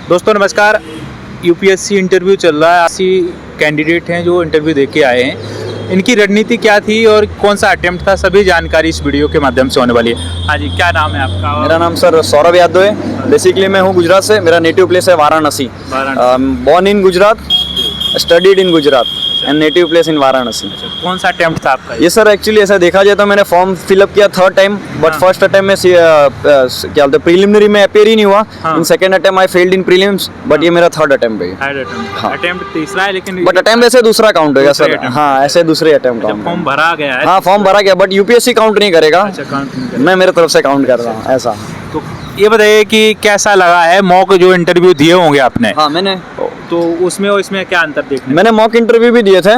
दोस्तों नमस्कार। UPSC interview चल रहा है। 80 कैंडिडेट हैं जो इंटरव्यू देके आए हैं। इनकी रणनीति क्या थी और कौन सा अटेम्प्ट था, सभी जानकारी इस वीडियो के माध्यम से होने वाली है। हाँ जी, क्या नाम है आपका? मेरा नाम सर सौरभ यादव है। बेसिकली मैं हूँ गुजरात से। मेरा नेटिव प्लेस है Varanasi. Born in Gujarat, studied in Gujarat and native place in Varanasi. कौन सा अटेम्प्ट था आपका? ये सर एक्चुअली ऐसा देखा जाए तो मैंने फॉर्म फिलअप किया third time, but first attempt में क्या बोलते प्रीलिमिनरी में अपेयर ही नहीं हुआ। In second attempt I failed in prelims, but ये मेरा थर्ड अटेम्प्ट है। अटेम्प्ट तीसरा है, लेकिन बट अटेम्प्ट ऐसे दूसरा काउंट होगा सर। हाँ, ऐसे दूसरे अटेम्प्ट काउंट। फॉर्म भरा गया है। हाँ, फॉर्म भरा गया, बट यूपीएससी काउंट नहीं करेगा। अच्छा, काउंट नहीं करेगा। मैं मेरे तरफ से काउंट कर रहा हूँ ऐसा। तो ये बताइए कि कैसा लगा है मॉक जो इंटरव्यू दिए होंगे आपने? हाँ, मैंने तो उसमें और इसमें क्या अंतर देखने? मैंने मॉक इंटरव्यू भी दिए थे।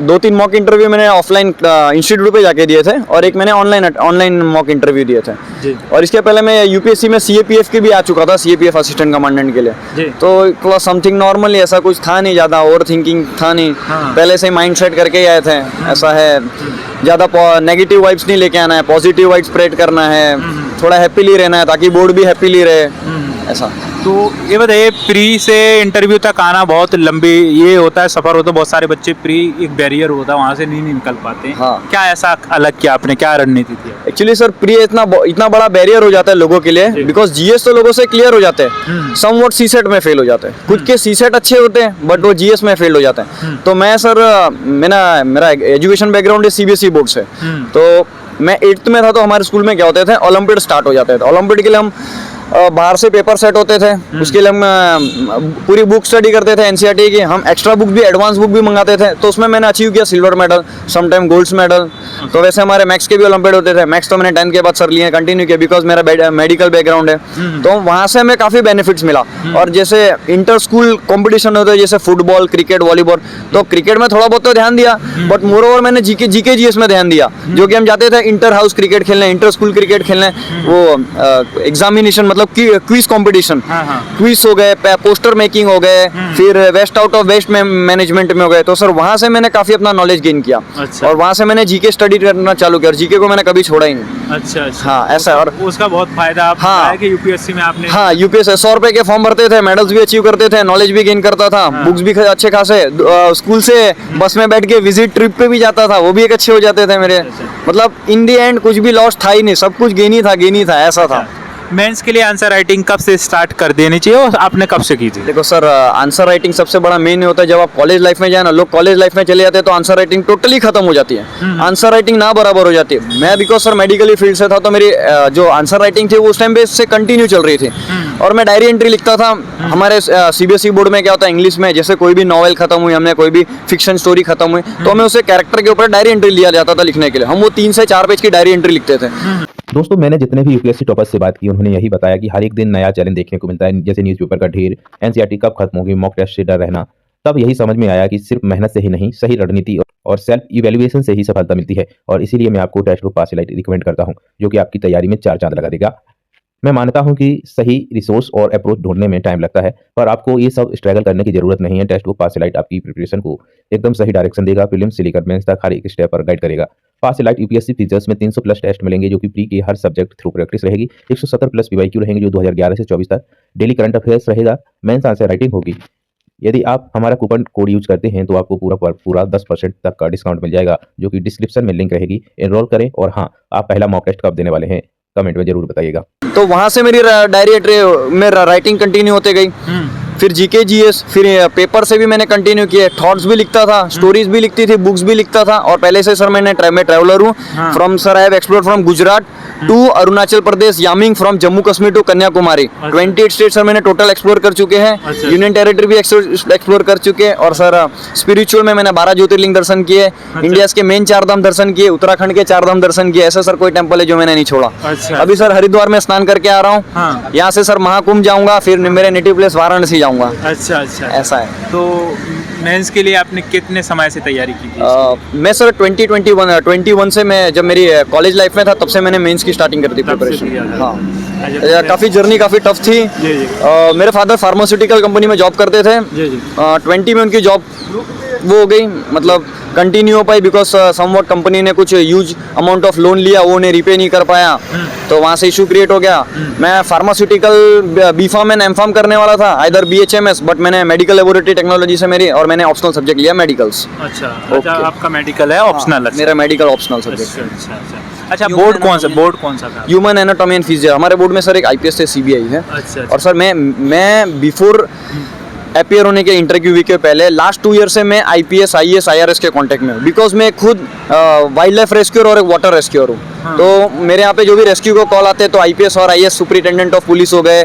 2-3 मॉक इंटरव्यू मैंने ऑफलाइन इंस्टीट्यूट पे जाके दिए थे और एक मैंने ऑनलाइन मॉक इंटरव्यू दिए थे जी। और इसके पहले मैं यूपीएससी में सीएपीएफ की भी आ चुका था, सीएपीएफ असिस्टेंट कमांडेंट के लिए जी। तो समथिंग नॉर्मली ऐसा कुछ था नहीं, ज़्यादा ओवर थिंकिंग था नहीं। पहले से माइंड सेट करके ही आए थे। ऐसा है, ज़्यादा नेगेटिव वाइब्स नहीं लेके आना है, पॉजिटिव वाइब्स स्प्रेड करना है, थोड़ा हैप्पीली रहना है ताकि बोर्ड भी हैप्पीली रहे ऐसा। तो ये बताइए, प्री से इंटरव्यू तक आना बहुत लंबी ये होता है, सफर होता है। बहुत सारे बच्चे प्री एक बैरियर होता है, वहाँ से नहीं निकल पाते हैं। हाँ। क्या ऐसा अलग किया आपने, क्या रणनीति थी? एक्चुअली सर प्री इतना बड़ा बैरियर हो जाता है लोगों के लिए, बिकॉज जीएस तो लोगों से क्लियर हो जाते हैं, समवॉट सीसेट में फेल हो जाते हैं। कुछ के सीसेट अच्छे होते हैं बट वो जीएस में फेल हो जाते हैं। तो मैं सर मेरा एजुकेशन बैकग्राउंड है सीबीएसई बोर्ड से। तो मैं 8th में था तो हमारे स्कूल में क्या होते थे, ओलंपियाड स्टार्ट हो जाते थे। ओलंपियाड के लिए हम बाहर से पेपर सेट होते थे, उसके लिए हम पूरी बुक स्टडी करते थे एनसीईआरटी की। हम एक्स्ट्रा बुक भी, एडवांस बुक भी मंगाते थे। तो उसमें मैंने अचीव किया silver medal, sometime gold medal. तो वैसे हमारे मैथ्स के भी ओलंपियाड होते थे। मैथ्स तो मैंने 10th के बाद सर लिए कंटिन्यू किया, बिकॉज मेरा मेडिकल बैकग्राउंड है। तो वहाँ से हमें काफ़ी बेनिफिट्स मिला। और जैसे इंटर स्कूल कॉम्पिटिशन होते हैं, जैसे फुटबॉल, क्रिकेट, वॉलीबॉल, तो क्रिकेट में थोड़ा बहुत तो ध्यान दिया, बट मोर ओवर मैंने जीके जीएस में ध्यान दिया। जो कि हम जाते थे इंटर हाउस क्रिकेट खेलने, इंटर स्कूल क्रिकेट खेलने, वो एग्जामिनेशन मतलब क्विज कंपटीशन, क्विज हो गए, पोस्टर मेकिंग हो गए, फिर वेस्ट आउट ऑफ वेस्ट में मैनेजमेंट में हो गए। तो सर वहाँ से मैंने काफी अपना नॉलेज गेन किया। अच्छा। और वहाँ से मैंने जीके स्टडी करना चालू किया और जीके को मैंने कभी छोड़ा ही नहीं। अच्छा अच्छा। हाँ, ऐसा। और उसका बहुत फायदा आपको है कि यूपीएससी में आपने? हाँ, यूपीएससी 100 रुपए के फॉर्म भरते थे, मेडल्स भी अचीव करते थे, नॉलेज भी गेन करता था, बुक्स भी अच्छे खासे, स्कूल से बस में बैठ के विजिट ट्रिप पे भी जाता था, वो भी एक अच्छे हो जाते थे मेरे। मतलब इन दी एंड कुछ भी लॉस था ही नहीं, सब कुछ गेन ही था ऐसा था। मेंस के लिए आंसर राइटिंग कब से स्टार्ट कर देनी चाहिए और आपने कब से की थी? देखो सर, आंसर राइटिंग सबसे बड़ा मेन होता है जब आप कॉलेज लाइफ में जाए ना। लोग कॉलेज लाइफ में चले जाते हैं तो आंसर राइटिंग टोटली खत्म हो जाती है, आंसर राइटिंग ना बराबर हो जाती है। मैं बिकॉज सर मेडिकली फील्ड से था तो मेरी जो आंसर राइटिंग थी वो उस टाइम पे से कंटिन्यू चल रही थी और मैं डायरी एंट्री लिखता था। हमारे सीबीएसई बोर्ड में क्या होता है, इंग्लिश में जैसे कोई भी नॉवेल खत्म हुई, हमने कोई भी फिक्शन स्टोरी खत्म हुई तो हमें उसे कैरेक्टर के ऊपर डायरी एंट्री लिया जाता था लिखने के लिए। हम वो 3 से 4 पेज की डायरी एंट्री लिखते थे। दोस्तों, मैंने जितने भी यूपीएससी टॉपर्स से बात की उन्होंने यही बताया कि हर एक दिन नया चैलेंज देखने को मिलता है, जैसे न्यूज़पेपर का ढेर, एनसीईआरटी कब खत्म होगी, मॉक टेस्ट से डर रहना। तब यही समझ में आया कि सिर्फ मेहनत से ही नहीं, सही रणनीति और सेल्फ इवैल्यूएशन से ही सफलता मिलती है। और इसीलिए मैं आपको टेक्स्ट बुक पासलाइट रिकमेंड करता हूं, जो कि आपकी तैयारी में 4 चांद लगा देगा। मैं मानता हूं कि सही रिसोर्स और अप्रोच ढूंढने में टाइम लगता है, पर आपको ये सब स्ट्रगल करने की जरूरत नहीं है। टेक्स्ट बुक पासलाइट आपकी प्रिपरेशन को एकदम सही डायरेक्शन देगा, प्रीलिम्स से लेकर मेंस तक हर एक स्टेप पर गाइड करेगा। पासलाइट यूपीएससी फीचर्स में 300 प्लस टेस्ट मिलेंगे, जो कि प्री के हर सब्जेक्ट थ्रू प्रैक्टिस रहेगी। 170 प्लस पीवाईक्यू रहेंगे, जो 2011 से 24 तक डेली करंट अफेयर्स रहेगा। मेंस आंसर राइटिंग होगी। यदि आप हमारा कूपन कोड यूज करते हैं तो आपको पूरा 10% तक का डिस्काउंट मिल जाएगा, जो कि डिस्क्रिप्शन में लिंक रहेगी, एनरोल करें। और हाँ, आप पहला मॉक टेस्ट कब देने वाले हैं कमेंट में जरूर बताइएगा। तो वहाँ से मेरी डायरी एंट्री में राइटिंग कंटिन्यू होते गई। फिर जीके जीएस, फिर पेपर से भी मैंने कंटिन्यू किए, थॉट्स भी लिखता था, स्टोरीज भी लिखती थी, बुक्स भी लिखता था। और पहले से सर मैं ट्रैवलर हूँ। From sir I have explored from Gujarat to Arunachal Pradesh, यामिंग, from Jammu Kashmir to Kanyakumari. 28 state sir मैंने टोटल एक्सप्लोर कर चुके हैं। यूनियन टेरिटरी भी एक्सप्लोर कर चुके हैं। और सर स्पिरिचुअल में मैंने 12 ज्योतिर्लिंग दर्शन किए, इंडिया के मेन 4 धाम दर्शन किए, उत्तराखंड के 4 धाम दर्शन किए। ऐसा सर कोई टेम्पल है जो मैंने नहीं छोड़ा। अभी सर हरिद्वार में स्नान करके आ रहा हूँ। यहाँ से सर महाकुंभ जाऊंगा, फिर मेरे नेटिव प्लेस वाराणसी जाऊंगा। अच्छा अच्छा, ऐसा है। तो मेंस के लिए आपने कितने समय से तैयारी की थी? मैं सर 2021 से, मैं जब मेरी कॉलेज लाइफ में था तब से मैंने मेंस की स्टार्टिंग कर दी प्रिपरेशन। हाँ, काफ़ी जर्नी काफ़ी टफ थी। मेरे फादर फार्मास्यूटिकल कंपनी में जॉब करते थे। 20 में उनकी जॉब वो हो गई, मतलब कंटिन्यू हो पाई बिकॉज समवॉट कंपनी ने कुछ ह्यूज अमाउंट ऑफ लोन लिया, वो उन्हें रिपे नहीं कर पाया, तो वहाँ से इशू क्रिएट हो गया। मैं pharmaceutical B pharm and M pharm करने वाला था, आइदर BHMS, बट मैंने मेडिकल लेबोरेटरी टेक्नोलॉजी से मेरी, और मैंने ऑप्शनल सब्जेक्ट लिया मेडिकल्स। अच्छा Okay. अच्छा, आपका मेडिकल है ऑप्शनल? मेरा मेडिकल ऑप्शनल सब्जेक्ट। अच्छा अच्छा अच्छा, बोर्ड कौन सा था? Human anatomy and physiology. हमारे बोर्ड में सर एक IPS से CBI है। अच्छा और सर मैं बिफोर अपियर होने के इंटरव्यू वीक के पहले लास्ट 2 ईयर से मैं IPS IAS IRS के कांटेक्ट में हूँ, बिकॉज मैं खुद वाइल्ड लाइफ रेस्क्यूअर और एक वाटर रेस्क्यूअर हूँ। तो मेरे यहाँ पे जो भी रेस्क्यू को कॉल आते हैं तो IPS और IAS सुपरिटेंडेंट ऑफ पुलिस हो गए,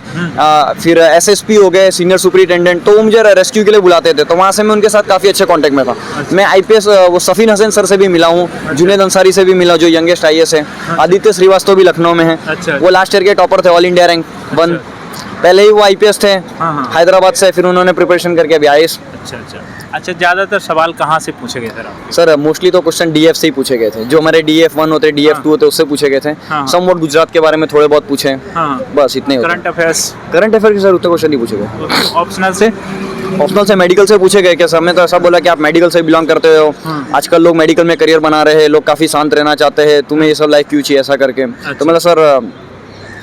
फिर SSP हो गए, सीनियर सुपरिटेंडेंट, तो वो मुझे रेस्क्यू के लिए बुलाते थे, तो वहाँ से मैं उनके साथ काफ़ी अच्छे कांटेक्ट में था। मैं IPS वो सफ़ीन हसन सर से भी मिला हूँ, जुनेद अंसारी से भी मिला जो यंगेस्ट IAS है, आदित्य श्रीवास्तव भी लखनऊ में है, वो लास्ट ईयर के टॉपर थे, ऑल इंडिया रैंक 1। पहले ही वो IPS थे हैदराबाद से, फिर उन्होंने प्रिपरेशन करके अभी IAS। अच्छा अच्छा अच्छा, ज़्यादातर सवाल कहाँ से पूछे गए सर आप? सर मोस्टली तो क्वेश्चन DF से ही पूछे गए थे, जो हमारे DF1 होते, DF2 होते, उससे पूछे गए थे। समवॉट गुजरात के बारे में थोड़े बहुत पूछे, बस इतने ही। करंट अफेयर्स के सर उतने क्वेश्चन नहीं पूछे गए। ऑप्शनल से? ऑप्शनल से मेडिकल से पूछे गए, क्या सर ने तो ऐसा बोला कि आप मेडिकल से बिलोंग करते हो, आजकल लोग मेडिकल में करियर बना रहे हैं, लोग काफ़ी शांत रहना चाहते हैं, तुम्हें ये सब लाइफ क्यों चाहिए, ऐसा करके। तो मतलब सर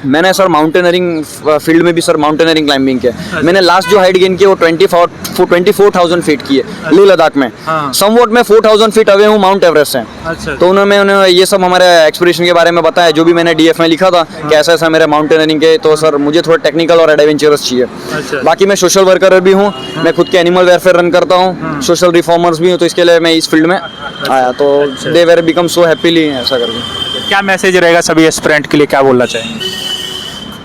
मैंने सर माउंटेनरिंग फील्ड में भी सर माउंटेनरिंग क्लाइंबिंग किया। मैंने लास्ट जो हाइट गेन की वो 24,000 फीट की है लेह लद्दाख में। समवॉट में 4,000 फीट अवे हूँ माउंट एवरेस्ट से। अच्छा, तो उन्होंने ये सब हमारे एक्सपीडिशन के बारे में बताया, जो भी मैंने DF में लिखा था कि ऐसा ऐसा मेरे माउंटेनरिंग के, तो सर मुझे थोड़ा टेक्निकल और एडवेंचरस चाहिए। अच्छा। बाकी मैं सोशल वर्कर भी हूँ, मैं खुद के एनिमल वेलफेयर रन करता हूँ, सोशल रिफॉर्मर्स भी हूँ, तो इसके लिए मैं इस फील्ड में आया, तो they were become so happily ऐसा करके। क्या मैसेज रहेगा सभी एस्पिरेंट के लिए, क्या बोलना चाहेंगे?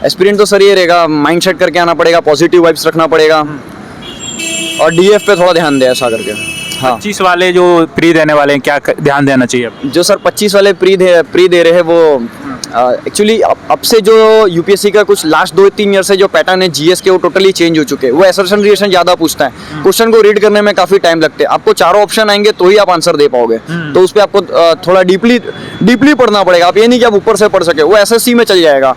एस्पिरेंट तो सर ये रहेगा, माइंड सेट करके आना पड़ेगा, पॉजिटिव वाइब्स रखना पड़ेगा, और DF पे थोड़ा ध्यान दे ऐसा करके। हाँ, 25 वाले जो प्री देने वाले हैं, क्या ध्यान देना चाहिए? जो सर 25 वाले प्री दे रहे हैं वो एक्चुअली अब से जो UPSC का कुछ लास्ट 2-3 ईयर से जो पैटर्न है GS के, वो टोटली चेंज हो चुके हैं। वो असर्शन रिएक्शन ज़्यादा पूछता है, क्वेश्चन को रीड करने में काफ़ी टाइम लगते हैं, आपको चारों ऑप्शन आएंगे तो ही आप आंसर दे पाओगे, तो उस पर आपको थोड़ा डीपली पढ़ना पड़ेगा। आप ये नहीं कि आप ऊपर से पढ़ सके, वो SSC में चल जाएगा,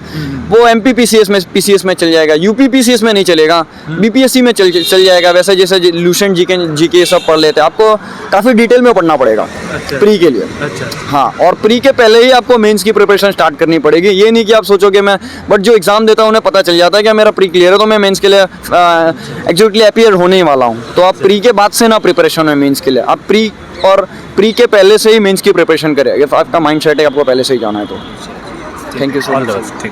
वो MP PCS में चल जाएगा, UP PCS में नहीं चलेगा, BPSC में चल जाएगा। वैसे जैसे लूसेंट GK सब पढ़ लेते हैं, आपको काफ़ी डिटेल में पढ़ना पड़ेगा प्री के लिए। अच्छा हाँ, और प्री के पहले ही आपको मेंस की प्रिपरेशन स्टार्ट करनी पड़ेगी। ये नहीं कि आप सोचोगे मैं, बट जो एग्जाम देता हूँ उन्हें पता चल जाता है कि मेरा प्री क्लियर है तो मैं मेंस के लिए एग्जैक्टली अपीयर होने ही वाला हूँ। तो आप प्री के बाद से ना प्रिपरेशन है मेंस के लिए, आप प्री के पहले से ही मेंस की प्रिपरेशन करें। आपका माइंड सेट है आपको पहले से ही जाना है तो। Thank you so much.